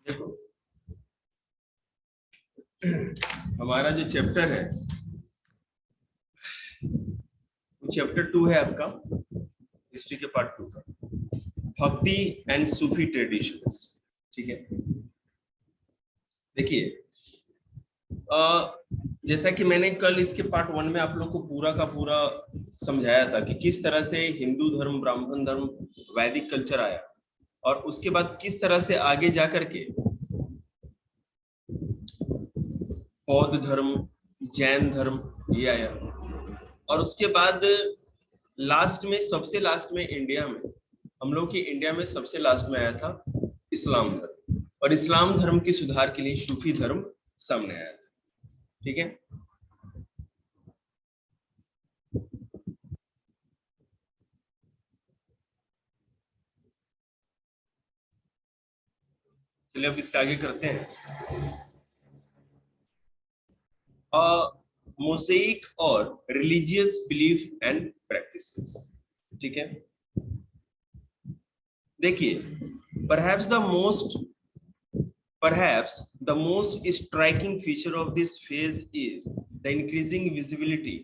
देखो, हमारा जो चैप्टर है वो चैप्टर 2 है आपका, हिस्ट्री के पार्ट 2 का, भक्ति एंड सूफी ट्रेडिशंस। ठीक है, देखिए, जैसा कि मैंने कल इसके पार्ट 1 में आप लोग को पूरा का पूरा समझाया था कि किस तरह से हिंदू धर्म, ब्राह्मण धर्म, वैदिक कल्चर आया और उसके बाद किस तरह से आगे जाकर के बौद्ध धर्म, जैन धर्म ये आया, और उसके बाद लास्ट में, सबसे लास्ट में इंडिया में, हम लोग की इंडिया में सबसे लास्ट में आया था इस्लाम धर्म, और इस्लाम धर्म के सुधार के लिए सूफी धर्म सामने आया था। ठीक है, चलिए अब इसका आगे करते हैं। मोसेइक और रिलीजियस बिलीफ एंड प्रैक्टिसेस। ठीक है, देखिए, perhaps the most striking feature of this phase is the increasing visibility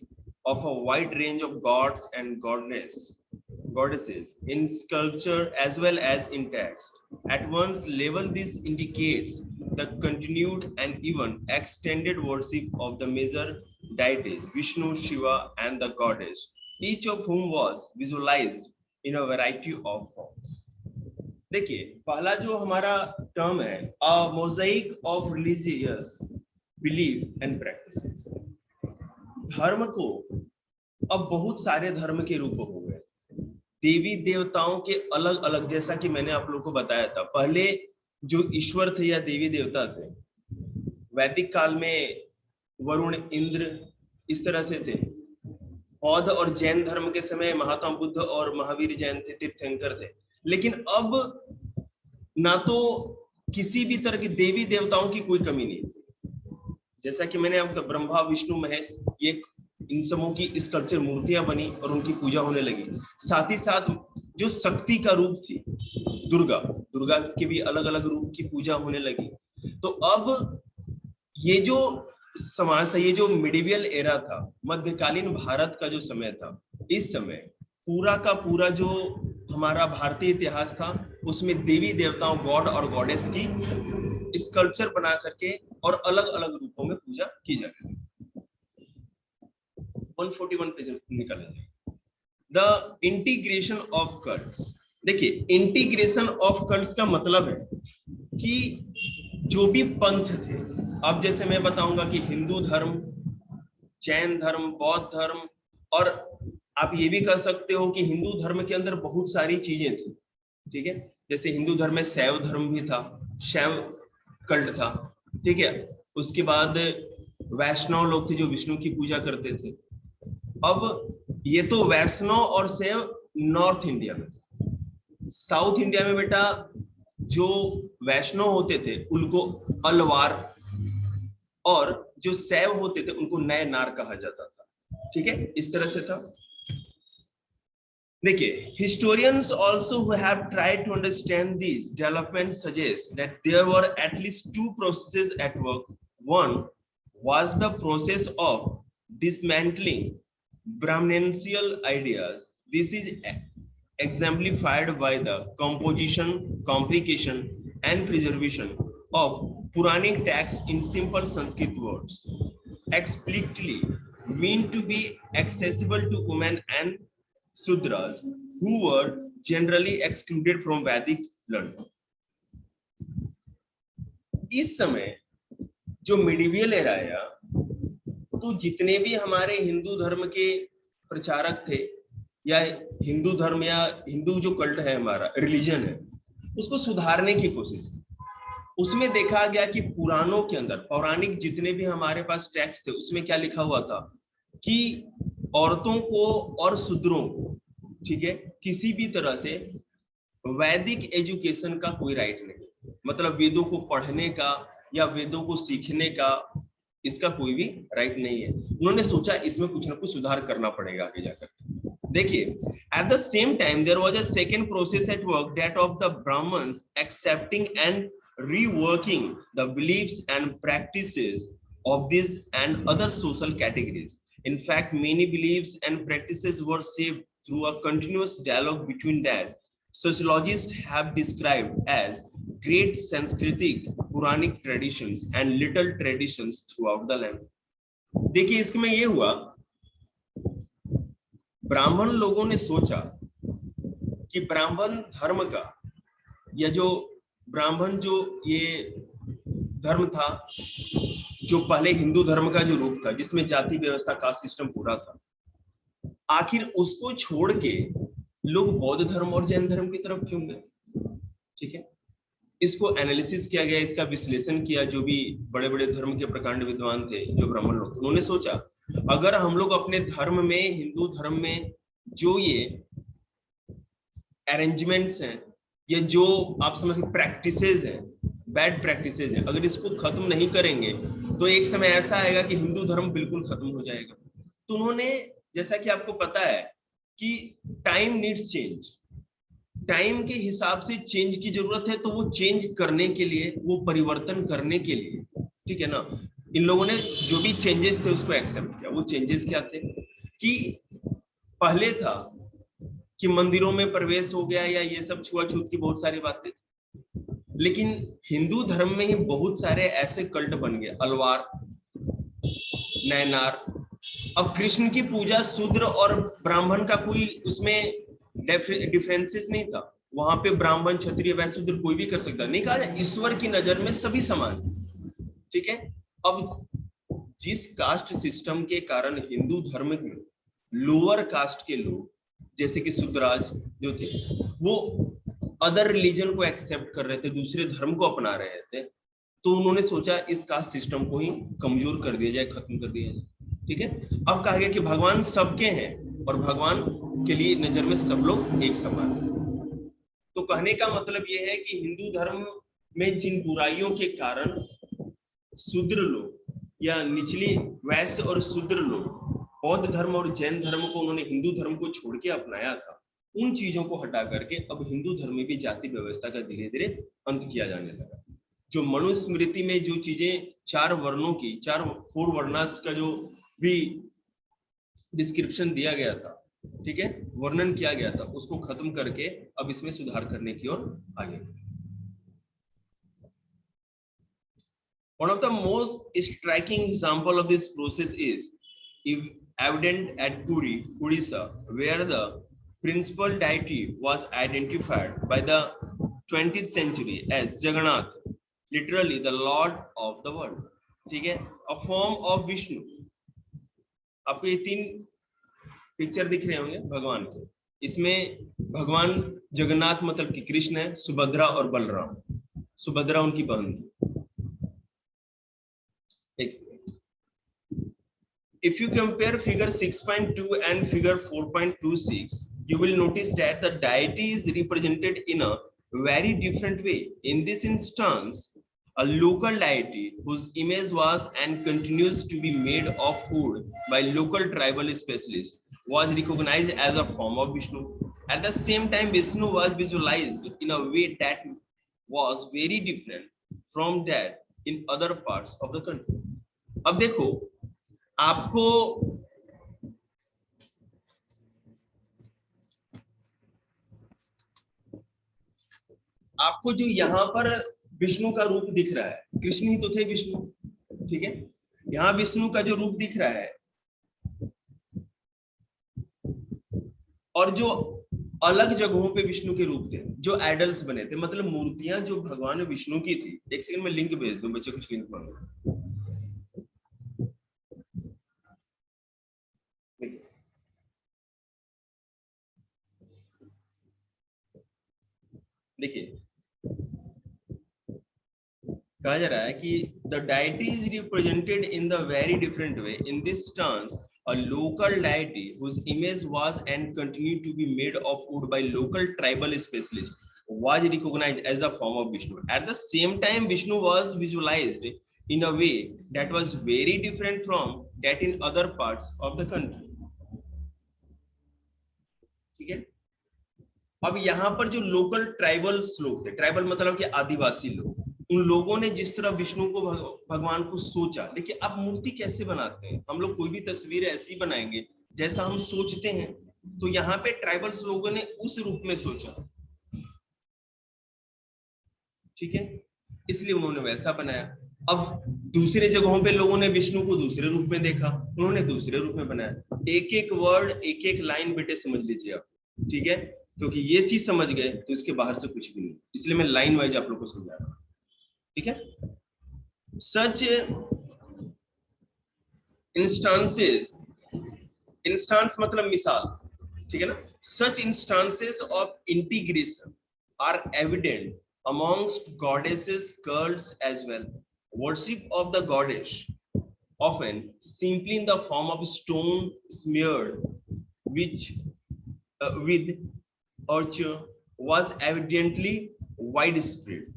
of a wide range of gods and goddesses in sculpture as well as in text. At one level, this indicates the continued and even extended worship of the major deities Vishnu, Shiva, and the goddess, each of whom was visualized in a variety of forms. देखिए, पहला जो हमारा term है, a mosaic of religious belief and practices. धर्म को अब बहुत सारे धर्म के रूप हो गए, देवी देवताओं के अलग अलग, जैसा कि मैंने आप लोगों को बताया था, पहले जो ईश्वर थे या देवी देवता थे वैदिक काल में वरुण, इंद्र, इस तरह से थे। बौद्ध और जैन धर्म के समय महात्मा बुद्ध और महावीर जैन थे, तीर्थंकर थे। लेकिन अब ना तो किसी भी तरह की देवी देवताओं की कोई कमी नहीं थी। जैसा कि मैंने आपको ब्रह्मा, विष्णु, महेश, ये इन सबों की स्कल्पचर मूर्तियां बनी और उनकी पूजा होने लगी। साथ ही साथ जो शक्ति का रूप थी दुर्गा के भी अलग अलग रूप की पूजा होने लगी। तो अब ये जो समाज था, ये जो मिडिवियल एरा था, मध्यकालीन भारत का जो समय था, इस समय पूरा का पूरा जो हमारा भारतीय इतिहास था उसमें देवी देवताओं, गॉड और गॉडेस की स्कल्पचर बना करके और अलग अलग रूपों में पूजा की जा रही है। 141 पेज निकालेंगे। The integration of cults. देखिए, इंटीग्रेशन ऑफ कल्ट्स का मतलब है कि जो भी पंथ थे, अब जैसे मैं बताऊंगा कि हिंदू धर्म, जैन धर्म, बौद्ध धर्म, और आप ये भी कह सकते हो कि हिंदू धर्म के अंदर बहुत सारी चीजें थी। ठीक है, जैसे हिंदू धर्म में शैव धर्म भी था, शैव कल्ट था। ठीक है, उसके बाद वैष्णव लोग थे जो विष्णु की पूजा करते थे। अब ये तो वैष्णव और शैव नॉर्थ इंडिया में, साउथ इंडिया में बेटा जो वैष्णव होते थे उनको अलवार, और जो शैव होते थे उनको नए नार कहा जाता था। ठीक है, इस तरह से था। देखिए, historians also who have tried to understand these developments suggest that there were at least two processes at work. One was the process of dismantling Brahmanical ideas. This is exemplified by the composition, complication, and preservation of Puranic texts in simple Sanskrit words, explicitly meant to be accessible to women and Sudras, who were generally excluded from Vedic learning. इस समय जो medieval era आया, तो जितने भी हमारे हिंदू धर्म के प्रचारक थे, या हिंदू धर्म या हिंदू जो कल्ट है, हमारा रिलीजन है, उसको सुधारने की कोशिश की। उसमें देखा गया कि पुराणों के अंदर, पौराणिक जितने भी हमारे पास टेक्स्ट थे, उसमें क्या लिखा हुआ था कि औरतों को और शूद्रों को, ठीक है, किसी भी तरह से वैदिक एजुकेशन का कोई राइट नहीं, मतलब वेदों को पढ़ने का या वेदों को सीखने का इसका कोई भी राइट नहीं है। उन्होंने सोचा इसमें कुछ ना कुछ सुधार करना पड़ेगा आगे जाकर। देखिए, at the same time there was a second process at work, that of the Brahmans accepting and reworking the beliefs and practices of these and other social categories. In fact, many beliefs and practices were shaped through a continuous dialogue between that sociologists have described as great Sanskritic Puranic traditions and little traditions throughout the land. देखिए इसमें ये हुआ, ब्राह्मण लोगों ने सोचा कि ब्राह्मण धर्म का या जो ब्राह्मण जो ये धर्म था, जो पहले हिंदू धर्म का जो रूप था जिसमें जाति व्यवस्था कास्ट सिस्टम पूरा था, आखिर उसको छोड़ के लोग बौद्ध धर्म और जैन धर्म की तरफ क्यों गए? ठीक है, इसको एनालिसिस किया गया, इसका विश्लेषण किया। जो भी बड़े बड़े धर्म के प्रकांड विद्वान थे, जो ब्राह्मण लोग, उन्होंने सोचा अगर हम लोग अपने धर्म में, हिंदू धर्म में जो ये अरेंजमेंट्स हैं या जो आप समझ प्रैक्टिसेस हैं, बैड प्रैक्टिसेस हैं, अगर इसको खत्म नहीं करेंगे तो एक समय ऐसा आएगा कि हिंदू धर्म बिल्कुल खत्म हो जाएगा। तो उन्होंने, जैसा कि आपको पता है कि टाइम नीड्स चेंज, टाइम के हिसाब से चेंज की जरूरत है, तो वो चेंज करने के लिए, वो परिवर्तन करने के लिए, ठीक है ना, इन लोगों ने जो भी चेंजेस थे उसको एक्सेप्ट किया। वो चेंजेस क्या थे कि पहले था कि मंदिरों में प्रवेश हो गया या ये सब छुआछूत की बहुत सारी बातें थी, लेकिन हिंदू धर्म में ही बहुत सारे ऐसे कल्ट बन गए, अलवार, नैनार। अब कृष्ण की पूजा शूद्र और ब्राह्मण का कोई उसमें डिफरेंसेस नहीं था, वहां पे ब्राह्मण, क्षत्रिय, वैश्य, शूद्र कोई भी कर सकता, नहीं कहा ईश्वर की नजर में सभी समान, ठीक है। अब जिस कास्ट सिस्टम के कारण हिंदू धर्म में लोअर कास्ट के लोग जैसे कि शूद्राज जो थे, वो अदर रिलीजन को एक्सेप्ट कर रहे थे, दूसरे धर्म को अपना रहे थे, तो उन्होंने सोचा इस कास्ट सिस्टम को ही कमजोर कर दिया जाए, खत्म कर दिया जाए, ठीक है। अब कहा गया कि भगवान सबके हैं और भगवान के लिए नजर में सब लोग एक समान हैं। तो कहने का मतलब यह है कि हिंदू धर्म में जिन बुराइयों के कारण शूद्र लोग या निचली वैश्य और शूद्र लोग बौद्ध धर्म और जैन धर्म को, उन्होंने हिंदू धर्म को छोड़ के अपनाया था, उन चीजों को हटा करके अब हिंदू धर्म में भी जाति व्यवस्था का धीरे धीरे अंत किया जाने लगा। जो मनुस्मृति में जो चीजें चार वर्णों की, चार 4 वर्णास का जो भी डिस्क्रिप्शन दिया गया था, ठीक है, वर्णन किया गया था, उसको खत्म करके अब इसमें सुधार करने की ओर आगे। One of the most striking example of this process is evident at Puri, Odisha, where the principal deity was identified by the 20th century as Jagannath, literally the Lord of the world, ठीक है, a form of Vishnu। आपको ये 3 picture दिख रहे होंगे भगवान के, इसमें भगवान जगन्नाथ मतलब कि कृष्ण है, सुभद्रा और बलराम, सुभद्रा उनकी बहन थी। If you compare figure 6.2 and figure 4.26, you will notice that the deity is represented in a very different way. In this instance, a local deity whose image was and continues to be made of wood by local tribal specialists was recognized as a form of Vishnu. At the same time, Vishnu was visualized in a way that was very different from that in other parts of the country. अब देखो, आपको जो यहाँ पर विष्णु का रूप दिख रहा है, कृष्ण ही तो थे विष्णु, ठीक है, यहाँ विष्णु का जो रूप दिख रहा है और जो अलग जगहों पे विष्णु के रूप थे, जो आइडल्स बने थे, मतलब मूर्तियां जो भगवान विष्णु की थी। एक सेकंड में लिंक भेज दूं, बच्चे कुछ लिंक मांगो। देखिए कहा जा रहा है कि the deity is represented in the very different way. In this stance, a local deity whose image was and continued to be made of wood by local tribal specialists was recognized as the form of Vishnu. At the same time, Vishnu was visualized in a way that was very different from that in other parts of the country. ठीक है, अब यहाँ पर जो local tribal लोग थे, tribal मतलब कि आदिवासी लोग, उन लोगों ने जिस तरह विष्णु को भगवान को सोचा, देखिए अब मूर्ति कैसे बनाते हैं, हम लोग कोई भी तस्वीर ऐसी बनाएंगे जैसा हम सोचते हैं, तो यहाँ पे ट्राइबल्स लोगों ने उस रूप में सोचा, ठीक है, इसलिए उन्होंने वैसा बनाया। अब दूसरे जगहों पे लोगों ने विष्णु को दूसरे रूप में देखा, उन्होंने दूसरे रूप में बनाया। एक एक वर्ड, एक एक लाइन बेटे समझ लीजिए आप, ठीक है, क्योंकि ये चीज समझ गए तो इसके बाहर से कुछ भी नहीं, इसलिए मैं लाइन वाइज आप लोग को समझा रहा हूँ, ठीक है। सच इंस्टांसेस, इंस्टांस मतलब मिसाल, ठीक है ना, such instances of integration are evident amongst goddesses cults as well. Worship of the goddess, often simply in the form of stone smeared which with ochre, was evidently widespread.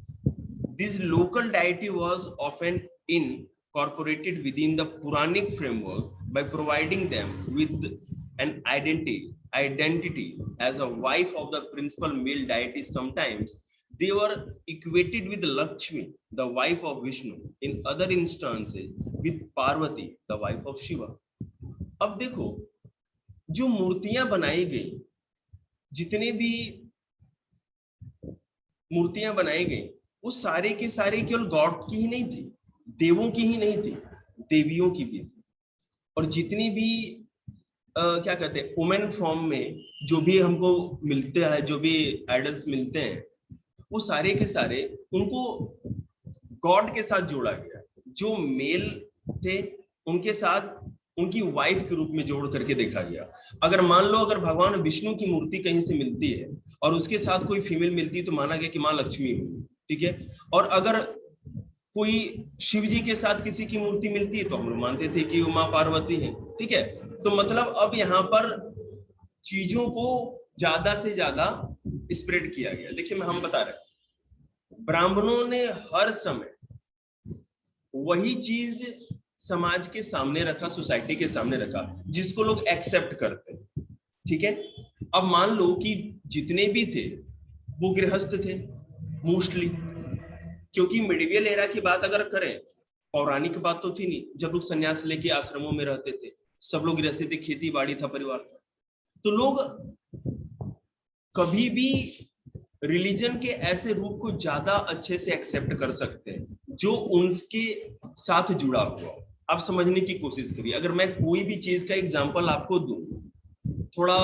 This local deity was often incorporated within the Puranic framework by providing them with an identity as a wife of the principal male deity. Sometimes they were equated with Lakshmi, the wife of Vishnu. In other instances, with Parvati, the wife of Shiva. अब देखो, जो मूर्तियां बनाई गई, जितने भी मूर्तियां बनाई गई, वो सारे के सारे केवल गॉड की ही नहीं थी, देवों की ही नहीं थी, देवियों की भी थी। और जितनी भी क्या कहते हैं वुमेन फॉर्म में जो भी हमको मिलते हैं, जो भी आइडल्स मिलते हैं, वो सारे के सारे उनको गॉड के साथ जोड़ा गया। जो मेल थे उनके साथ उनकी वाइफ के रूप में जोड़ करके देखा गया। अगर मान लो अगर भगवान विष्णु की मूर्ति कहीं से मिलती है और उसके साथ कोई फीमेल मिलती है तो माना गया कि माँ लक्ष्मी हुई, ठीक है। और अगर कोई शिव जी के साथ किसी की मूर्ति मिलती है तो हम लोग मानते थे कि वो माँ पार्वती है, ठीक है। तो मतलब अब यहाँ पर चीजों को ज्यादा से ज्यादा स्प्रेड किया गया। देखिए हम बता रहे, ब्राह्मणों ने हर समय वही चीज समाज के सामने रखा, सोसाइटी के सामने रखा, जिसको लोग एक्सेप्ट करते हैं, ठीक है। अब मान लो कि जितने भी थे वो गृहस्थ थे मोस्टली, क्योंकि मिडिवियल एरा की बात अगर करें, पौराणिक बात तो थी नहीं, जब लोग सन्यास लेके आश्रमों में रहते थे, सब लोग गृहस्थी थे, खेती बाड़ी था, परिवार था, तो लोग कभी भी रिलीजन के ऐसे रूप को ज्यादा अच्छे से एक्सेप्ट कर सकते हैं जो उनके साथ जुड़ा हुआ। आप समझने की कोशिश करिए, अगर मैं कोई भी चीज का एग्जांपल आपको दूं, थोड़ा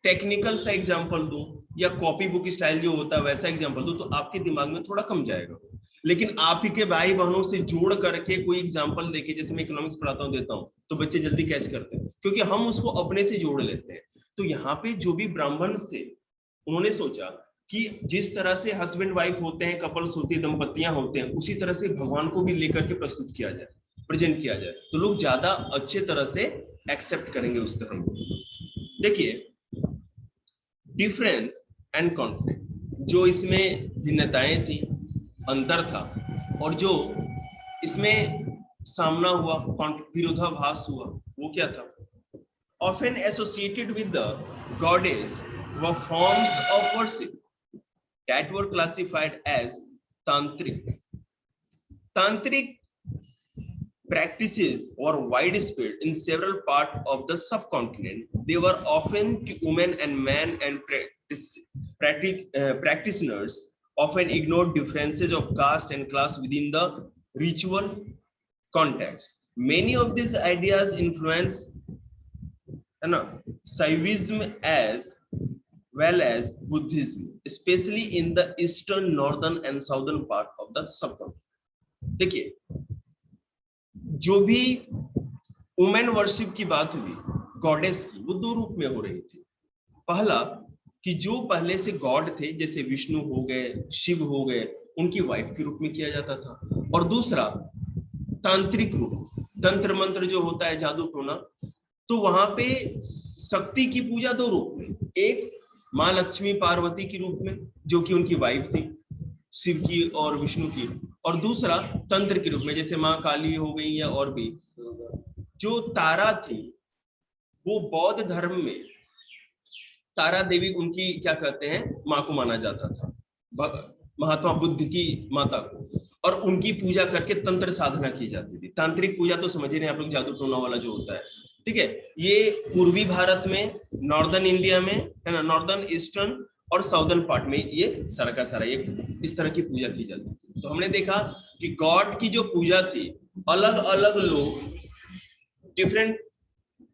टेक्निकल सा एग्जांपल दूं या कॉपी बुक स्टाइल जो होता है वैसा एग्जांपल दूं, तो आपके दिमाग में थोड़ा कम जाएगा। लेकिन आप ही के भाई बहनों से जोड़ करके कोई एग्जांपल देके, जैसे मैं इकोनॉमिक्स पढ़ाता हूं देता हूं, तो बच्चे जल्दी कैच करते हैं क्योंकि हम उसको अपने से जोड़ लेते हैं। तो यहाँ पे जो भी ब्राह्मण थे उन्होंने सोचा कि जिस तरह से हस्बैंड वाइफ होते हैं, कपल्स होती है, दंपतियां होते हैं, उसी तरह से भगवान को भी लेकर के प्रस्तुत किया जाए, प्रेजेंट किया जाए, तो लोग ज्यादा अच्छे तरह से एक्सेप्ट करेंगे उस तरह। देखिए डिफरेंस एंड कॉन्फ्लिक्ट, जो इसमें भिन्नताएं थी, अंतर था, और जो इसमें सामना हुआ, विरोधाभास हुआ, वो क्या था? Often associated with the goddess were forms of worship that were classified as tantric. Tantric practices were widespread in several parts of the subcontinent. They were often to women and men, and practitioners often ignored differences of caste and class within the ritual context. Many of these ideas influenced Shaivism as well as Buddhism, especially in the eastern, northern and southern part of the subcontinent. देखिए जो भी women worship की बात हुई goddess की, वो दो रूप में हो रही थी। पहला कि जो पहले से गॉड थे, जैसे विष्णु हो गए, शिव हो गए, उनकी वाइफ के रूप में किया जाता था। और दूसरा तांत्रिक रूप, तंत्र मंत्र जो होता है, जादू टोना, तो वहां पे शक्ति की पूजा दो रूप में, एक माँ लक्ष्मी पार्वती के रूप में जो कि उनकी वाइफ थी, शिव की और विष्णु की, और दूसरा तंत्र के रूप में, जैसे माँ काली हो गई या और भी। जो तारा थी वो बौद्ध धर्म में तारा देवी उनकी क्या कहते हैं माँ को माना जाता था, महात्मा बुद्ध की माता को। और उनकी पूजा करके तंत्र साधना की जाती थी। तांत्रिक पूजा तो समझ रहे हैं आप लोग, जादू टोना वाला जो होता है, ठीक है। ये पूर्वी भारत में, नॉर्दर्न इंडिया में, है ना, नॉर्दर्न ईस्टर्न और साउदर्न पार्ट में ये सारा का सारा ये इस तरह की पूजा की जाती थी। तो हमने देखा कि गॉड की जो पूजा थी, अलग अलग लोग, डिफरेंट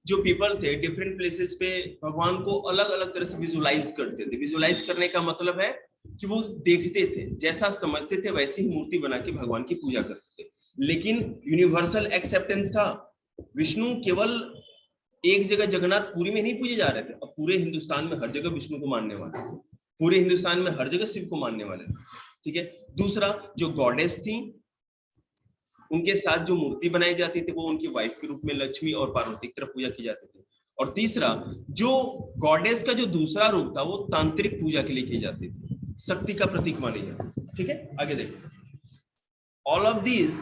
जो पीपल थे, डिफरेंट प्लेसेस पे भगवान को अलग अलग तरह से विजुलाइज करते थे। विजुलाइज करने का मतलब है कि वो देखते थे, जैसा समझते थे वैसी ही मूर्ति बना के भगवान की पूजा करते थे। लेकिन यूनिवर्सल एक्सेप्टेंस था। विष्णु केवल एक जगह जगन्नाथपुरी में नहीं पूजे जा रहे थे, अब पूरे हिंदुस्तान में हर जगह विष्णु को मानने वाले, पूरे हिंदुस्तान में हर जगह शिव को मानने वाले, ठीक है। दूसरा, जो गॉडेस थी, उनके साथ जो मूर्ति बनाई जाती थी वो उनकी वाइफ के रूप में लक्ष्मी और पार्वती की तरफ पूजा की जाती थी। और तीसरा, जो गॉडेस का जो दूसरा रूप था वो तांत्रिक पूजा के लिए की जाती थी, शक्ति का प्रतीक मानी जाती थी, ठीक है। आगे देखते हैं। All of these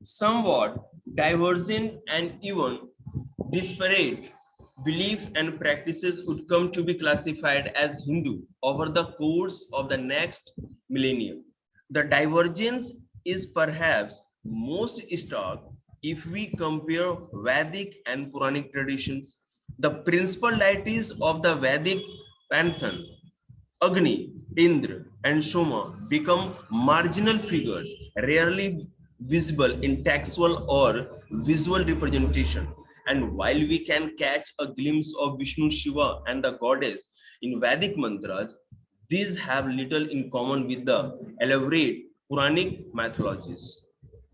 somewhat divergent and even disparate belief and practices would come to be classified as Hindu over the course of the next millennium. The divergence is perhaps most stark if we compare Vedic and Puranic traditions. The principal deities of the Vedic pantheon, Agni, Indra, and Soma, become marginal figures, rarely visible in textual or visual representation. And while we can catch a glimpse of Vishnu, Shiva, and the goddess in Vedic mantras, these have little in common with the elaborate Puranic mythologies.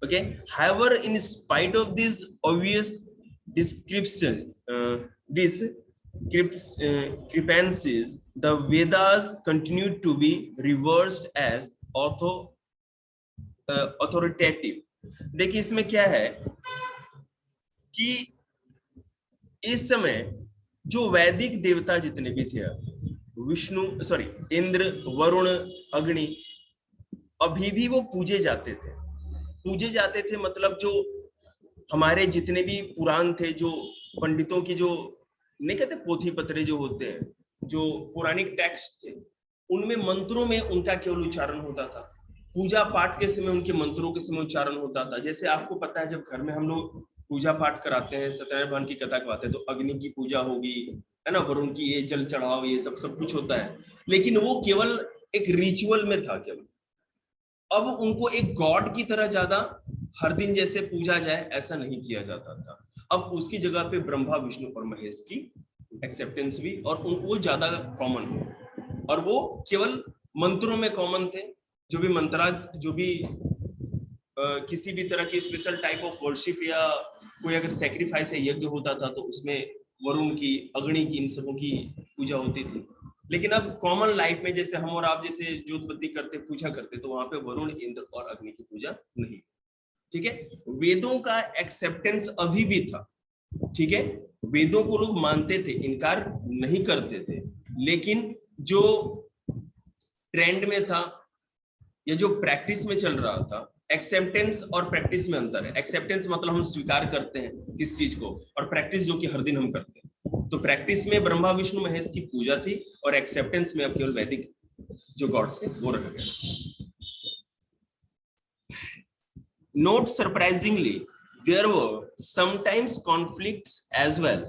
Okay. However, in spite of these obvious discrepancies, the Vedas continue to be reversed as authoritative. देखिए इसमें क्या है कि इस समय जो वैदिक देवता जितने भी थे, विष्णु, इंद्र, वरुण, अग्नि, अभी भी वो पूजे जाते थे। मतलब जो हमारे जितने भी पुराण थे, जो पंडितों की जो नहीं कहते पोथी पत्रे जो होते हैं, जो पौराणिक टेक्स्ट थे, उनमें मंत्रों में उनका केवल उच्चारण होता था। पूजा पाठ के समय उनके मंत्रों के समय उच्चारण होता था। जैसे आपको पता है, जब घर में हम लोग पूजा पाठ कराते हैं, सत्यनारायण भगवान की कथा करवाते हैं, तो अग्नि की पूजा होगी, है ना, वरुण की ये जल चढ़ाओ, ये सब कुछ होता है। लेकिन वो केवल एक रिचुअल में था केवल। अब उनको एक गॉड की तरह ज्यादा हर दिन जैसे पूजा जाए ऐसा नहीं किया जाता था। अब उसकी जगह पे ब्रह्मा, विष्णु और महेश की एक्सेप्टेंस भी, और वो ज्यादा कॉमन है, और वो केवल मंत्रों में कॉमन थे। जो भी मंत्राज, जो भी किसी भी तरह की स्पेशल टाइप ऑफ वर्शिप या कोई अगर सैक्रिफाइस या यज्ञ होता था तो उसमें वरुण की, अग्नि की, इन सबों की पूजा होती थी। लेकिन अब कॉमन लाइफ में जैसे हम और आप जैसे जोत बत्ती करते, पूजा करते, तो वहां पे वरुण, इंद्र और अग्नि की पूजा नहीं, ठीक है। वेदों का एक्सेप्टेंस अभी भी था, ठीक है। वेदों को लोग मानते थे, इनकार नहीं करते थे। लेकिन जो ट्रेंड में था या जो प्रैक्टिस में चल रहा था, एक्सेप्टेंस और प्रैक्टिस में अंतर है। एक्सेप्टेंस मतलब हम स्वीकार करते हैं किस चीज को, और प्रैक्टिस जो कि हर दिन हम करते हैं। तो प्रैक्टिस में ब्रह्मा, विष्णु, महेश की पूजा थी, और एक्सेप्टेंस में अब केवल वैदिक जो गॉड्स है वो रह गया। Not surprisingly, there were sometimes conflicts as well.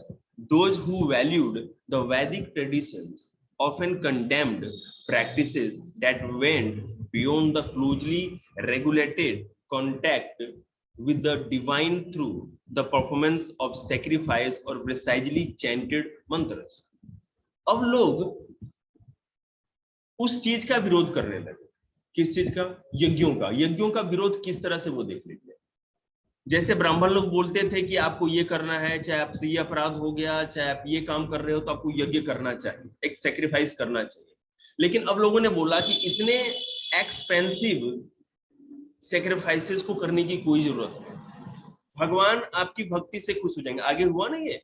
Those who valued the Vedic traditions often condemned practices that went beyond the closely regulated contact with the divine through the performance of sacrifice or precisely chanted mantras. अब लोग उस चीज का विरोध करने लगे। किस चीज का? यज्ञों का विरोध किस तरह से वो देख लीजिए। जैसे ब्राह्मण लोग बोलते थे कि आपको ये करना है, चाहे आपसे ये अपराध हो गया, चाहे आप ये काम कर रहे हो, तो आपको यज्ञ करना चाहिए, एक सेक्रीफाइस करना चाहिए। लेकिन अब लोगों ने बोला कि इतने एक्सपेंसिव सेक्रीफाइसेस को करने की कोई जरूरत नहीं, भगवान आपकी भक्ति से खुश हो जाएंगे। आगे हुआ ना ये,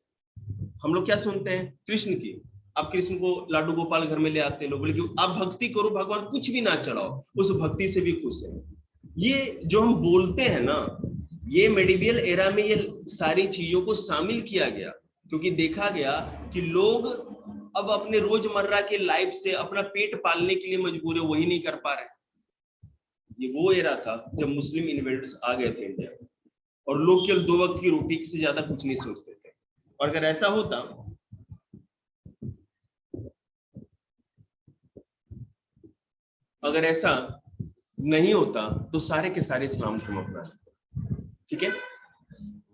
हम लोग क्या सुनते हैं कृष्ण की, आप कृष्ण को लाडू गोपाल घर में ले आते हैं लोग, बोले कि आप भक्ति करो, भगवान कुछ भी ना चढ़ाओ, उस भक्ति से भी खुश है। ये जो हम बोलते हैं ना, ये मेडिवियल एरा में ये सारी चीजों को शामिल किया गया, क्योंकि देखा गया कि लोग अब अपने रोजमर्रा के लाइफ से अपना पेट पालने के लिए मजबूर है, वही नहीं कर पा रहे। ये वो एरा था जब मुस्लिम इन्वेडर्स आ गए थे इंडिया में, और लोग केवल 2 वक्त की रोटी से ज्यादा कुछ नहीं सोचते थे। और अगर ऐसा होता, अगर ऐसा नहीं होता तो सारे के सारे इस्लाम धर्म अपना लेते। ठीक है,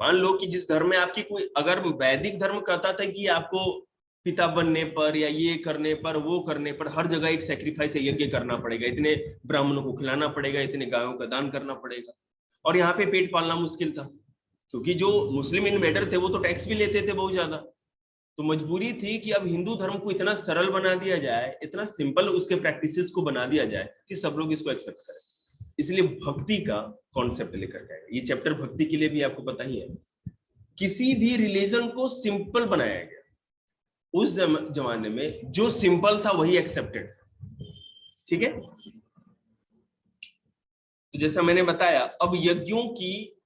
मान लो कि जिस धर्म में आपकी कोई, अगर वैदिक धर्म कहता था कि आपको पिता बनने पर या ये करने पर वो करने पर हर जगह एक सेक्रीफाइस यज्ञ करना पड़ेगा, इतने ब्राह्मणों को खिलाना पड़ेगा, इतने गायों का दान करना पड़ेगा, और यहाँ पे पेट पालना मुश्किल था, क्योंकि जो मुस्लिम इन्वेडर थे वो तो टैक्स भी लेते थे बहुत ज्यादा। तो मजबूरी थी कि अब हिंदू धर्म को इतना सरल बना दिया जाए, इतना सिंपल उसके प्रैक्टिसेस को बना दिया जाए कि सब लोग इसको एक्सेप्ट करें। इसलिए भक्ति का कॉन्सेप्ट लेकर के आए। ये चैप्टर भक्ति के लिए भी आपको पता ही है। किसी भी रिलीजन को सिंपल बनाया गया। उस जमाने में जो सिंपल था वही एक्सेप्टेड था। ठीक है, तो जैसा मैंने बताया, अब यज्ञों की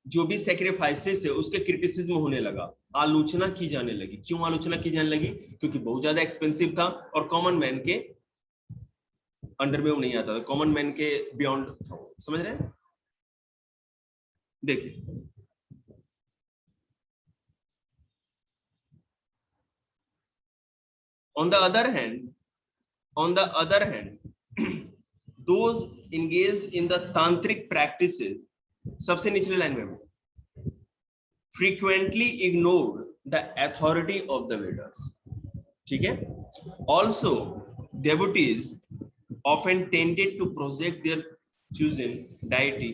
जो भी सैक्रिफाइसेस थे उसके क्रिटिसिज्म होने लगा, आलोचना की जाने लगी। क्यों आलोचना की जाने लगी? क्योंकि बहुत ज्यादा एक्सपेंसिव था और कॉमन मैन के अंडर में वो नहीं आता था, कॉमन मैन के बियॉन्ड था। समझ रहे हैं? देखिए, on the other hand those engaged in the tantric practices, सबसे निचले लाइन में, frequently ignored the authority of the Vedas. ठीक है, also devotees often tended to project their chosen deity,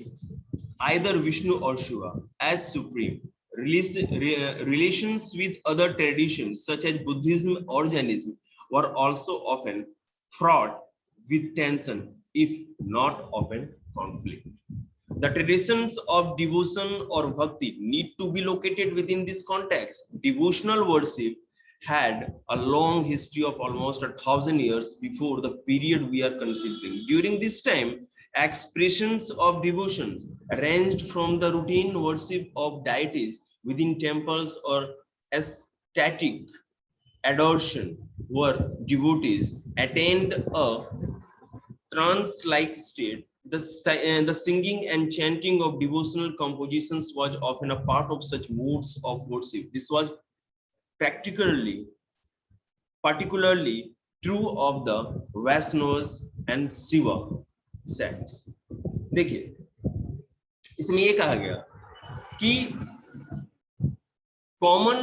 either Vishnu or Shiva, as supreme. Relations with other traditions such as Buddhism or Jainism were also often fraught with tension, if not often conflict. The traditions of devotion or bhakti need to be located within this context. Devotional worship had a long history of almost 1,000 years before the period we are considering. During this time, expressions of devotion ranged from the routine worship of deities within temples or ecstatic adoration, where devotees attained a trance-like state. The singing and chanting of devotional compositions was often a part of such modes of worship. This was particularly true of the Vaishnavas and Shiva sects. देखिए, इसमें ये कहा गया कि common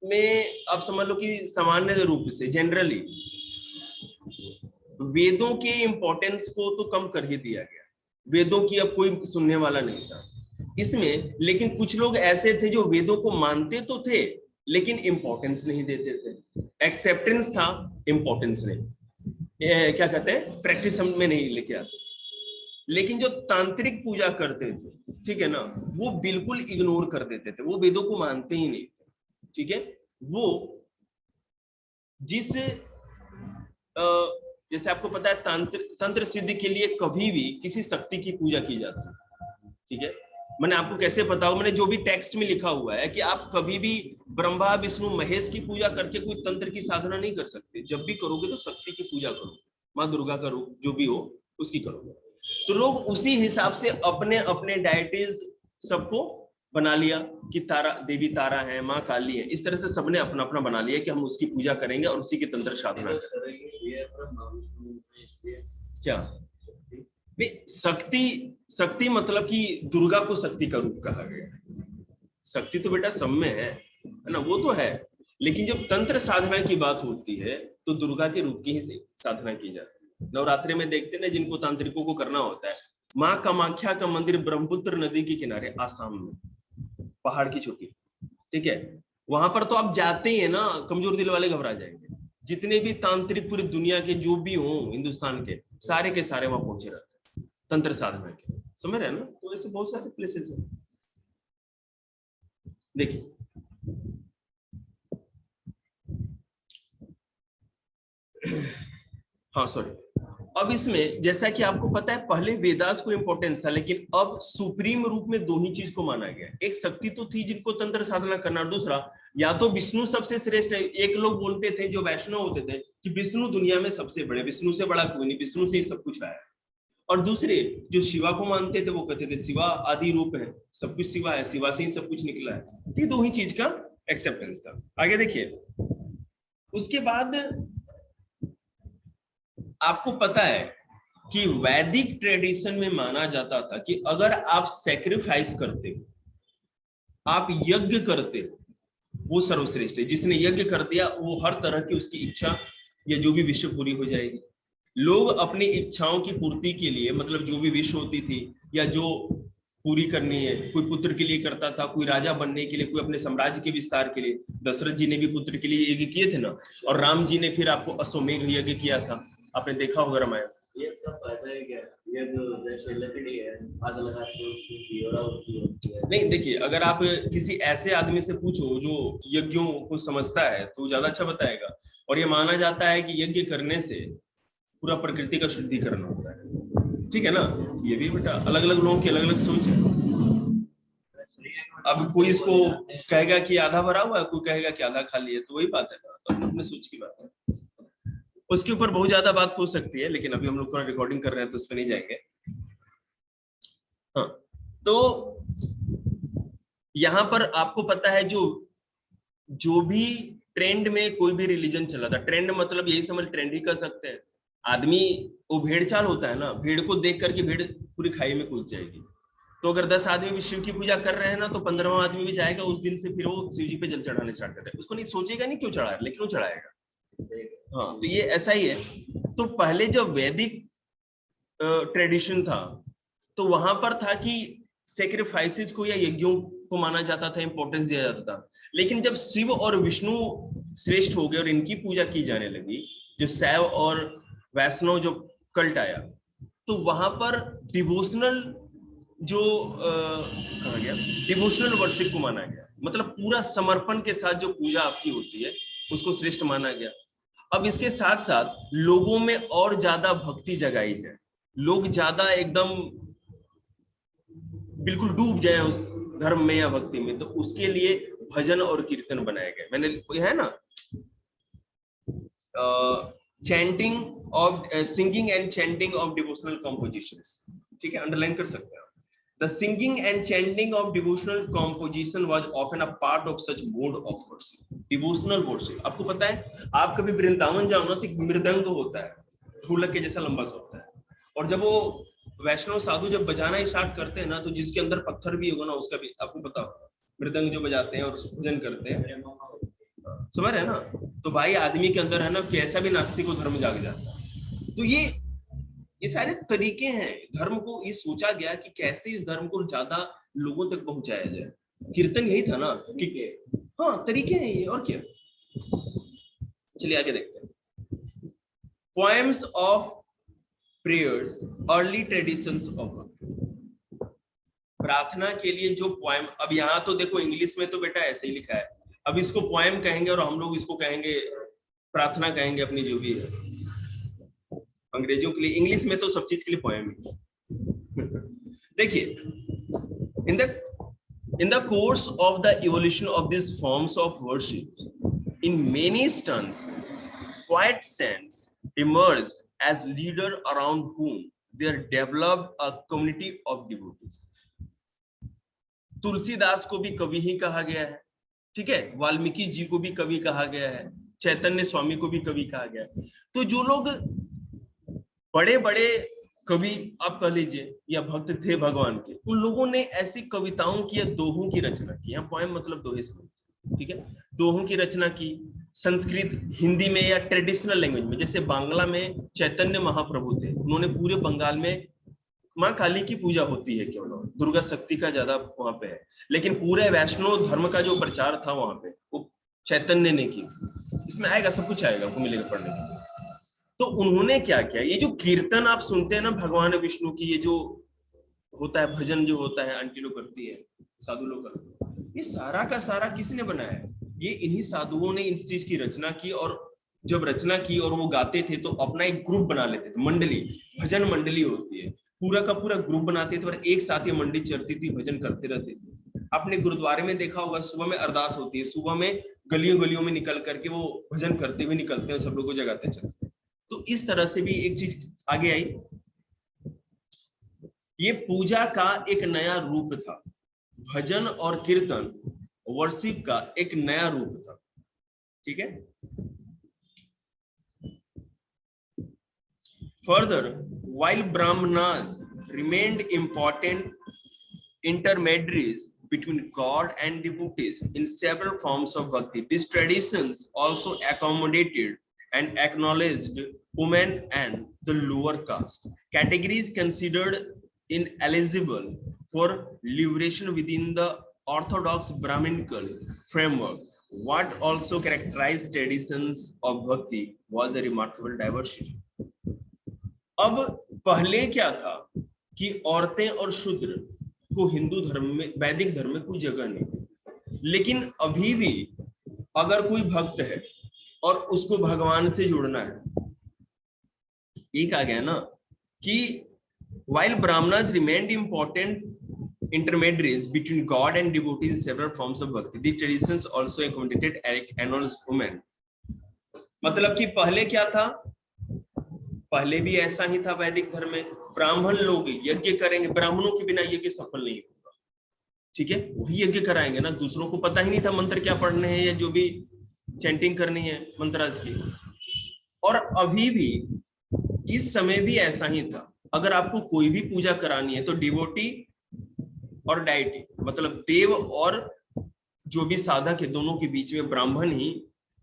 में आप समझ लो कि सामान्य रूप से जनरली वेदों के इंपॉर्टेंस को तो कम कर ही दिया गया। वेदों की अब कोई सुनने वाला नहीं था इसमें। लेकिन कुछ लोग ऐसे थे जो वेदों को मानते तो थे लेकिन इंपॉर्टेंस नहीं देते थे। एक्सेप्टेंस था, इंपॉर्टेंस नहीं, क्या कहते हैं, प्रैक्टिस हम में नहीं लेके आते। लेकिन जो तांत्रिक पूजा करते थे, ठीक है ना, वो बिल्कुल इग्नोर कर देते थे, वो वेदों को मानते ही नहीं थे। ठीक है, वो जिस जैसे आपको पता है तंत्र सिद्धि के लिए कभी भी किसी शक्ति की पूजा की जाती है। ठीक है, मैंने आपको कैसे पता हो, मैंने जो भी टेक्स्ट में लिखा हुआ है कि आप कभी भी ब्रह्मा विष्णु महेश की पूजा करके कोई तंत्र की साधना नहीं कर सकते। जब भी करोगे तो शक्ति की पूजा करोगे, माँ दुर्गा का रूप जो भी हो उसकी करोगे। तो लोग उसी हिसाब से अपने अपने डायटीज सबको बना लिया कि तारा देवी तारा है, माँ काली है, इस तरह से सबने अपना अपना बना लिया कि हम उसकी पूजा करेंगे और उसी की तंत्र साधना करेंगे। क्या शक्ति मतलब कि दुर्गा को शक्ति का रूप कहा गया। शक्ति तो बेटा सब में है ना, वो तो है। लेकिन जब तंत्र साधना की बात होती है तो दुर्गा के रूप की ही साधना की जाती है। नवरात्रि में देखते ना, जिनको तांत्रिकों को करना होता है, माँ कामाख्या का मंदिर ब्रह्मपुत्र नदी के किनारे आसाम में, पहाड़ की चोटी, ठीक है, वहां पर तो आप जाते ही है ना, कमजोर दिल वाले घबरा जाएंगे। जितने भी तांत्रिक पूरी दुनिया के जो भी हो हिंदुस्तान के सारे वहां पहुंचे रहते हैं तंत्र साधना के। समझ रहे हैं ना? तो ऐसे बहुत सारे प्लेसेस हैं। देखिए हाँ सॉरी, अब इसमें जैसा कि आपको पता है पहले वेदास को इंपॉर्टेंस था, लेकिन अब सुप्रीम रूप में दो ही चीज को माना गया। एक शक्ति तो थी जिनको तंत्र साधना करना, और दूसरा या तो विष्णु सबसे श्रेष्ठ है। एक लोग बोलते थे जो वैष्णव होते थे कि विष्णु दुनिया में सबसे बड़े, विष्णु से बड़ा कोई नहीं, विष्णु से ही सब कुछ आया। और दूसरे जो शिवा को मानते थे वो कहते थे शिवा आदि रूप है, सब कुछ शिवा है, शिवा से ही सब कुछ निकला है। तो ये दो ही चीज का एक्सेप्टेंस था। आगे देखिए, उसके बाद आपको पता है कि वैदिक ट्रेडिशन में माना जाता था कि अगर आप सैक्रिफाइस करते हो, आप यज्ञ करते हो, वो सर्वश्रेष्ठ है। जिसने यज्ञ कर दिया वो हर तरह की उसकी इच्छा या जो भी विश पूरी हो जाएगी। लोग अपनी इच्छाओं की पूर्ति के लिए, मतलब जो भी विश होती थी या जो पूरी करनी है, कोई पुत्र के लिए करता था, कोई राजा बनने के लिए, कोई अपने साम्राज्य के विस्तार के लिए। दशरथ जी ने भी पुत्र के लिए यज्ञ किए थे ना, और राम जी ने फिर आपको अश्वमेघ यज्ञ किया था, आपने देखा होगा रामायण। ये तो फायदा है क्या, ये जो जैसे लकड़ी है आग लगाते हैं उसकी पीड़ा होती है। नहीं देखिए, अगर आप किसी ऐसे आदमी से पूछो जो यज्ञों को समझता है तो ज्यादा अच्छा बताएगा। और ये माना जाता है कि यज्ञ करने से पूरा प्रकृति का शुद्धिकरण होता है, ठीक है ना। ये भी बेटा अलग अलग लोगों की अलग अलग सोच है। अब कोई इसको कहेगा कि आधा भरा हुआ है, कोई कहेगा कि आधा खाली है, तो वही बात है ना, तो अपने सोच की बात है। उसके ऊपर बहुत ज्यादा बात हो सकती है, लेकिन अभी हम लोग थोड़ा रिकॉर्डिंग कर रहे हैं तो उस पर नहीं जाएंगे। हाँ, तो यहाँ पर आपको पता है जो भी ट्रेंड में कोई भी रिलीजन चला था, ट्रेंड मतलब यही समझ, ट्रेंड ही कर सकते हैं। आदमी वो भेड़चाल होता है ना, भेड़ को देख करके भेड़ पूरी खाई में कूद जाएगी। तो अगर 10 आदमी भी शिव की पूजा कर रहे हैं ना, तो 15वां आदमी भी जाएगा उस दिन से, फिर वो शिव जी पे जल चढ़ाने स्टार्ट करता है। उसको नहीं सोचेगा नहीं क्यों चढ़ा है, लेकिन वो चढ़ाएगा। हाँ, तो ये ऐसा ही है। तो पहले जब वैदिक ट्रेडिशन था तो वहां पर था कि सेक्रीफाइसेस को या यज्ञों को माना जाता था, इंपॉर्टेंस दिया जाता था। लेकिन जब शिव और विष्णु श्रेष्ठ हो गए और इनकी पूजा की जाने लगी, जो शैव और वैष्णव जो कल्ट आया, तो वहां पर डिवोशनल जो कहा गया, डिवोशनल वर्शिप को माना गया। मतलब पूरा समर्पण के साथ जो पूजा आपकी होती है उसको श्रेष्ठ माना गया। अब इसके साथ साथ लोगों में और ज्यादा भक्ति जगाई जाए, लोग ज्यादा एकदम बिल्कुल डूब जाए उस धर्म में या भक्ति में, तो उसके लिए भजन और कीर्तन बनाए गए। मैंने है ना, chanting of singing and chanting of devotional compositions, ठीक है, अंडरलाइन कर सकते हैं। The singing and chanting of devotional composition was often a part of such mode of worship. Devotional worship, आपको पता है, आप कभी वृंदावन जाओ ना तो एक मृदंग होता है, ढोलक के जैसा लंबा सा होता है, और जब वो वैष्णव साधु जब बजाना स्टार्ट करते हैं ना, तो जिसके अंदर पत्थर भी होगा ना उसका भी आपको पता होगा, मृदंग जो बजाते हैं और पूजन करते हैं, समझ रहे हैं ना। तो भाई आदमी के अंदर है ना, कैसा भी नास्तिक को धर्म जाग जाता है। तो ये सारे तरीके हैं धर्म को, ये सोचा गया कि कैसे इस धर्म को ज्यादा लोगों तक पहुंचाया जाए। कीर्तन यही था ना कि हाँ तरीके हैं ये, और क्या। चलिए आगे देखते हैं। Poems of prayers, early traditions of प्रार्थना के लिए जो पोएम, अब यहाँ तो देखो इंग्लिश में तो बेटा ऐसे ही लिखा है, अब इसको पोएम कहेंगे और हम लोग इसको कहेंगे प्रार्थना कहेंगे, अपनी जो भी है। अंग्रेजियों के लिए, इंग्लिश में तो सब चीज के लिए पोएम है। देखिए, in the course of the evolution of these forms of worship, in many stands, quiet saints emerged as leader around whom there developed a community of devotees. Tulsidas को भी कवि ही कहा गया है, ठीक है, वाल्मीकि जी को भी कवि कहा गया है, चैतन्य स्वामी को भी कवि कहा गया है। तो जो लोग बड़े बड़े कवि आप कह लीजिए या भक्त थे भगवान के, उन लोगों ने ऐसी कविताओं की या दोहों की रचना की, यहाँ पोएम मतलब दोहे समझ, ठीक है, दोहों की रचना की, संस्कृत हिंदी में या ट्रेडिशनल लैंग्वेज में। जैसे बांग्ला में चैतन्य महाप्रभु थे, उन्होंने पूरे बंगाल में माँ काली की पूजा होती है केवल, दुर्गा शक्ति का ज्यादा वहां पे है, लेकिन पूरे वैष्णव धर्म का जो प्रचार था वहां पे वो चैतन्य ने की। इसमें आएगा, सब कुछ आएगा, आपको मिलेगा पढ़ने के लिए। तो उन्होंने क्या किया, ये जो कीर्तन आप सुनते हैं ना भगवान विष्णु की, ये जो होता है भजन जो होता है, आंटी लोग करती है, साधु लोग करते हैं, ये सारा का सारा किसने बनाया है? ये इन्हीं साधुओं ने इस चीज की रचना की, और जब रचना की और वो गाते थे तो अपना एक ग्रुप बना लेते थे, मंडली, भजन मंडली होती है, पूरा का पूरा ग्रुप बनाते थे और एक साथ ये मंडली चलती थी, भजन करते रहते थे। आपने गुरुद्वारे में देखा होगा सुबह में अरदास होती है, सुबह में गलियों गलियों में निकल करके वो भजन करते हुए निकलते हैं, सब लोग को जगाते चलते हैं। तो इस तरह से भी एक चीज आगे आई, ये पूजा का एक नया रूप था, भजन और कीर्तन वर्शिप का एक नया रूप था। ठीक है। Further, while Brahmanas remained important intermediaries between God and devotees in several forms of bhakti, these traditions also accommodated and acknowledged women and the lower caste, categories considered ineligible for liberation within the orthodox Brahminical framework. What also characterized traditions of bhakti was the remarkable diversity. अब पहले क्या था कि औरतें और शूद्र को हिंदू धर्म में, वैदिक धर्म में कोई जगह नहीं थी, लेकिन अभी भी अगर कोई भक्त है और उसको भगवान से जुड़ना है, एक आ गया ना कि while Brahmanas remained important intermediaries between God and devotees in several forms of bhakti, these traditions also accommodated acknowledged women. मतलब कि पहले क्या था, पहले भी ऐसा ही था वैदिक धर्म में, ब्राह्मण लोग यज्ञ करेंगे, ब्राह्मणों के बिना यज्ञ सफल नहीं होगा। ठीक है, वही यज्ञ कराएंगे ना, दूसरों को पता ही नहीं था मंत्र क्या पढ़ने हैं या जो भी चैंटिंग करनी है मंत्राज की। और अभी भी इस समय भी ऐसा ही था, अगर आपको कोई भी पूजा करानी है तो डिवोटी और डाइटी, मतलब देव और जो भी साधक है, दोनों के बीच में ब्राह्मण ही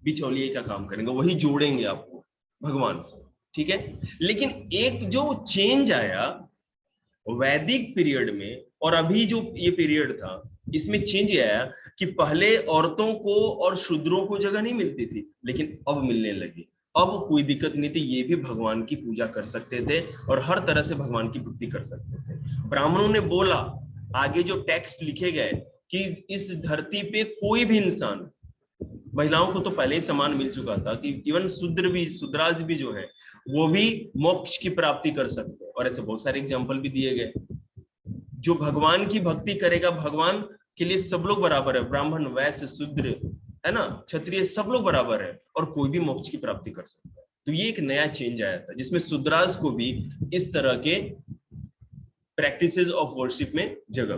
बिचौलिए का काम करेंगे, वही जोड़ेंगे आपको भगवान से। ठीक है, लेकिन एक जो चेंज आया वैदिक पीरियड में और अभी जो ये पीरियड था, इसमें चेंज आया कि पहले औरतों को और शूद्रों को जगह नहीं मिलती थी, लेकिन अब मिलने लगी। अब कोई दिक्कत नहीं थी, ये भी भगवान की पूजा कर सकते थे और हर तरह से भगवान की भक्ति कर सकते थे। ब्राह्मणों ने बोला, आगे जो टेक्स्ट लिखे गए कि इस धरती पे कोई भी इंसान, महिलाओं को तो पहले ही सम्मान मिल चुका था कि इवन शूद्र भी, शूद्राज भी जो है वो भी मोक्ष की प्राप्ति कर सकते हैं, और ऐसे बहुत सारे एग्जाम्पल भी दिए गए। जो भगवान की भक्ति करेगा, भगवान के लिए सब लोग बराबर है, ब्राह्मण वैश्य शूद्र है ना, क्षत्रिय, सब लोग बराबर है और कोई भी मोक्ष की प्राप्ति कर सकता है। तो ये एक नया चेंज आया था जिसमें शूद्राज को भी इस तरह के प्रैक्टिसेस ऑफ वर्शिप में जगह।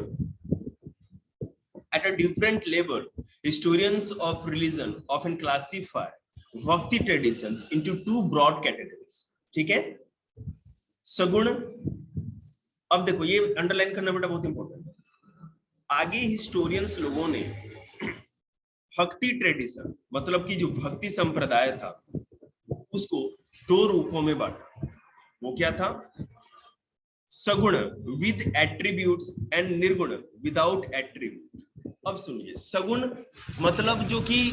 At a different level, historians of religion often classify bhakti traditions into two broad categories. ठीक है, सगुण, अब देखो ये अंडरलाइन करना बेटा बहुत इंपॉर्टेंट है। आगे हिस्टोरियंस लोगों ने भक्ति ट्रेडिशन, मतलब कि जो भक्ति संप्रदाय था, उसको दो रूपों में बांटा। वो क्या था, सगुण विद एट्रीब्यूट्स एंड निर्गुण विदाउट एट्रीब्यूट। अब सुनिए, सगुण मतलब जो कि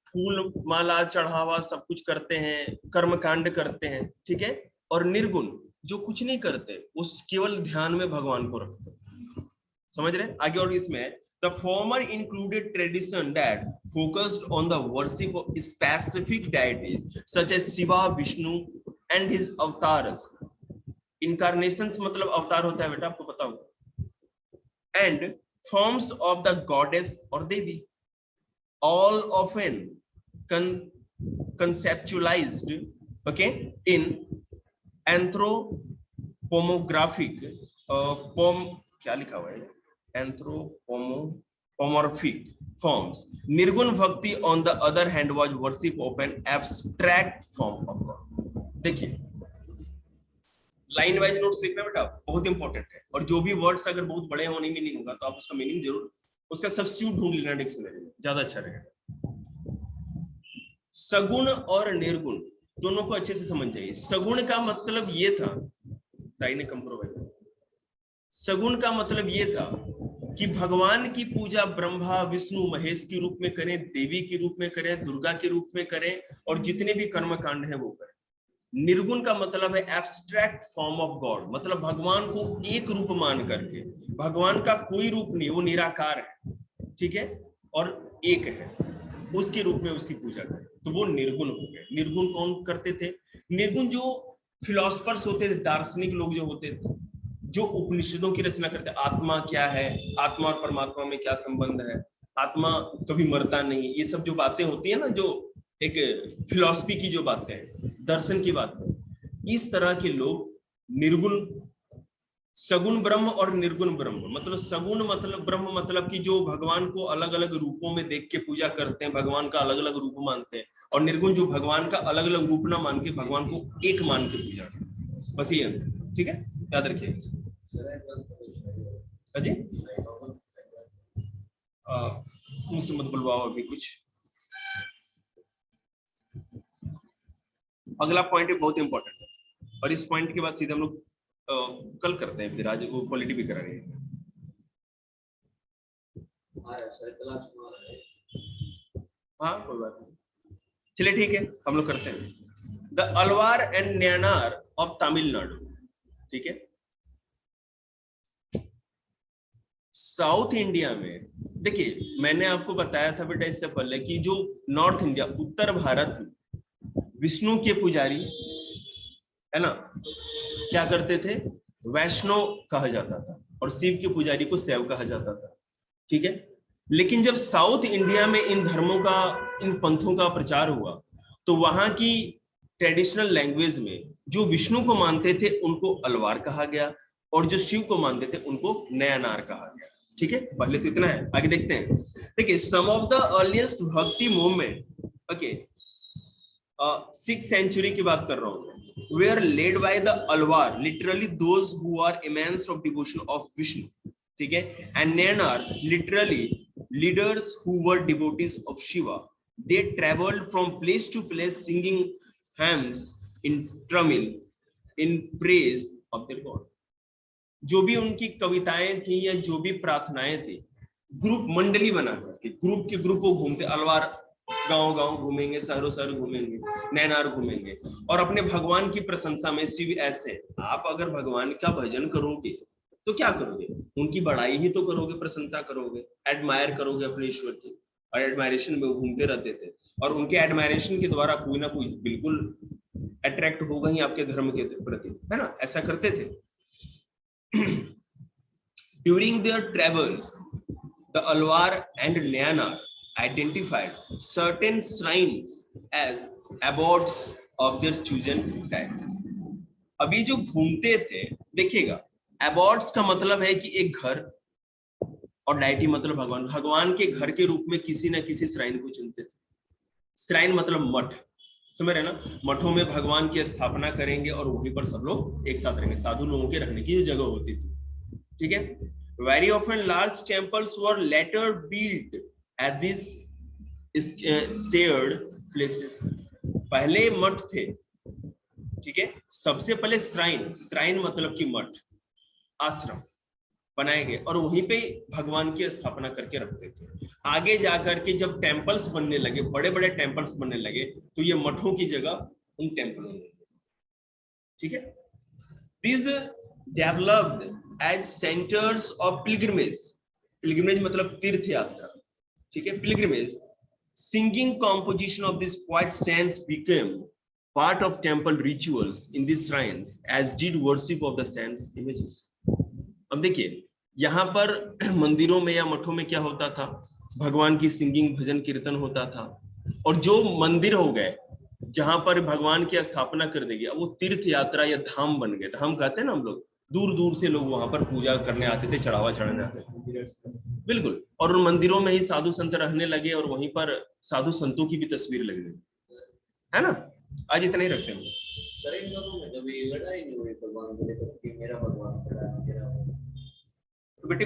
फूल माला चढ़ावा सब कुछ करते हैं, कर्म कांड करते हैं, ठीक है, और निर्गुण जो कुछ नहीं करते, उस केवल ध्यान में भगवान को रखते हैं। समझ रहे? आगे और इसमें the former included tradition that focused on the worship of specific deities such as Shiva, Vishnu and his avatars. Incarnations मतलब अवतार होता है बेटा, आपको पता होगा, and forms of the goddess or devi, all often conceptualized, okay, in anthropomorphic क्या लिखा हुआ है, anthropomorphic forms. Nirgun Bhakti on the other hand was worship of an abstract form of God. देखिए लाइन वाइज नोट्स लिखना बेटा बहुत important है, और जो भी वर्ड्स अगर बहुत बड़े होने मीनिंग होगा तो आप उसका मीनिंग जरूर, उसका सब्स्टिट्यूट ढूंढ लेना डिक्शनरी में, ज्यादा अच्छा रहेगा। सगुण और निर्गुण दोनों को अच्छे से समझ जाइए। सगुण का मतलब ये था, ताई ने कंप्रोमाइज, सगुण का मतलब ये था कि भगवान की पूजा ब्रह्मा विष्णु महेश के रूप में करें, देवी के रूप में करें, दुर्गा के रूप में करें, और जितने भी कर्म कांड है वो करें। निर्गुण का मतलब है एब्स्ट्रैक्ट फॉर्म ऑफ गॉड, मतलब भगवान को एक रूप मान करके, भगवान का कोई रूप नहीं, वो निराकार है, ठीक है, और एक है, उसके रूप में उसकी पूजा करें, तो वो निर्गुण हो गए। निर्गुण कौन करते थे? निर्गुण जो फिलोसफर्स होते थे, दार्शनिक लोग जो होते थे, जो उपनिषदों की रचना करते हैं, आत्मा क्या है, आत्मा और परमात्मा में क्या संबंध है, आत्मा कभी मरता नहीं, ये सब जो बातें होती है ना, जो एक फिलॉसफी की जो बातें हैं, दर्शन की बातें, इस तरह के लोग निर्गुण, सगुण ब्रह्म और निर्गुण ब्रह्म, मतलब सगुण मतलब ब्रह्म मतलब कि जो भगवान को अलग अलग रूपों में देख के पूजा करते हैं, भगवान का अलग अलग रूप मानते हैं, और निर्गुण जो भगवान का अलग अलग रूप ना मान के भगवान को एक मान के पूजा करते हैं। बस ये अंतर, ठीक है, याद रखिएगा इसको। अजी मुझसे मत बुलवाओ अभी कुछ। अगला पॉइंट बहुत इंपॉर्टेंट है, और इस पॉइंट के बाद सीधे हम लोग कल करते हैं, फिर आज वो क्वालिटी भी करा रहे हैं। हाँ कोई बात नहीं, चलिए ठीक है, हम लोग करते हैं। The Alvar and Nayanar of Tamil Nadu, ठीक है। साउथ इंडिया में देखिए, मैंने आपको बताया था बेटा इससे पहले कि जो नॉर्थ इंडिया, उत्तर भारत में विष्णु के पुजारी है ना, क्या करते थे, वैष्णव कहा जाता था, और शिव के पुजारी को शैव कहा जाता था, ठीक है। लेकिन जब साउथ इंडिया में इन धर्मों का, इन पंथों का प्रचार हुआ, तो वहां की ट्रेडिशनल लैंग्वेज में जो विष्णु को मानते थे उनको अलवार कहा गया, और जो शिव को मानते थे उनको नयनार कहा गया, ठीक है। पहले तो इतना है, आगे देखते हैं। देखिए, सम ऑफ द अर्लीस्ट भक्ति मूवमेंट, ओके, 6th सेंचुरी की बात कर रहा हूं, were led by the alwar, literally those who are immense of devotion of Vishnu, ठीक है, and Nayanar, literally leaders who were devotees of Shiva. They traveled from place to place singing hymns in Tamil in praise of their god. जो भी उनकी कविताएं थी या जो भी प्रार्थनाएं थी, ग्रुप मंडली बना करके, ग्रुप के ग्रुप वो घूमते, अलवार गांव गांव घूमेंगे, शहरों शहर घूमेंगे, नैनार घूमेंगे, और अपने भगवान की प्रशंसा में। शिव ऐसे, आप अगर भगवान का भजन करोगे तो क्या करोगे, उनकी बड़ाई ही तो करोगे, प्रशंसा करोगे, एडमायर करोगे अपने ईश्वर की, और एडमायरेशन में घूमते रहते थे, और उनके एडमायरेशन के द्वारा कोई ना कोई बिल्कुल अट्रैक्ट होगा ही आपके धर्म के प्रति, है ना, ऐसा करते थे। During their travels, the Alwar and Nayanar identified certain shrines as abodes of their chosen deities. अभी जो घूमते थे, देखिएगा, abodes का मतलब है कि एक घर, और deity मतलब भगवान, भगवान के घर के रूप में किसी ना किसी श्राइन को चुनते थे। श्राइन मतलब मठ, समझ रहे ना, मठों में भगवान की स्थापना करेंगे और वहीं पर सब लोग एक साथ रहेंगे, साधु लोगों के रहने की जगह होती थी, ठीक है। Very often large temples were later built at these shared places. पहले मठ थे, ठीक है, सबसे पहले श्राइन, श्राइन मतलब कि मठ, आश्रम बनाए गए, और वहीं पे भगवान की स्थापना करके रखते थे। आगे जाकर के जब टेम्पल्स बनने लगे, बड़े बड़े टेम्पल्स बनने लगे, तो ये मठों की जगह उन टेम्पलों में, ठीक है। These developed as centers of pilgrimage. Pilgrimage मतलब तीर्थ यात्रा, ठीक है, pilgrimage. Singing composition of these quiet saints became part of temple rituals in these shrines, as did worship of the saints images. अब देखिए, यहाँ पर मंदिरों में या मठों में क्या होता था, भगवान की सिंगिंग, भजन कीर्तन होता था, और जो मंदिर हो गए जहां पर भगवान की स्थापना कर देगी, अब वो तीर्थ यात्रा या धाम बन गए। धाम कहते हैं ना हम लोग, दूर दूर से लोग वहां पर पूजा करने आते थे, चढ़ावा चढ़ाने आते थे, बिल्कुल, और उन मंदिरों में ही साधु संत रहने लगे, और वहीं पर साधु संतों की भी तस्वीर लग गई, है ना। आज इतना ही रखते हैं। सर, इन दोनों में कभी लड़ाई नहीं हुई भगवान को लेकर कि मेरा भगवान खड़ा है, मेरा, तो बेटे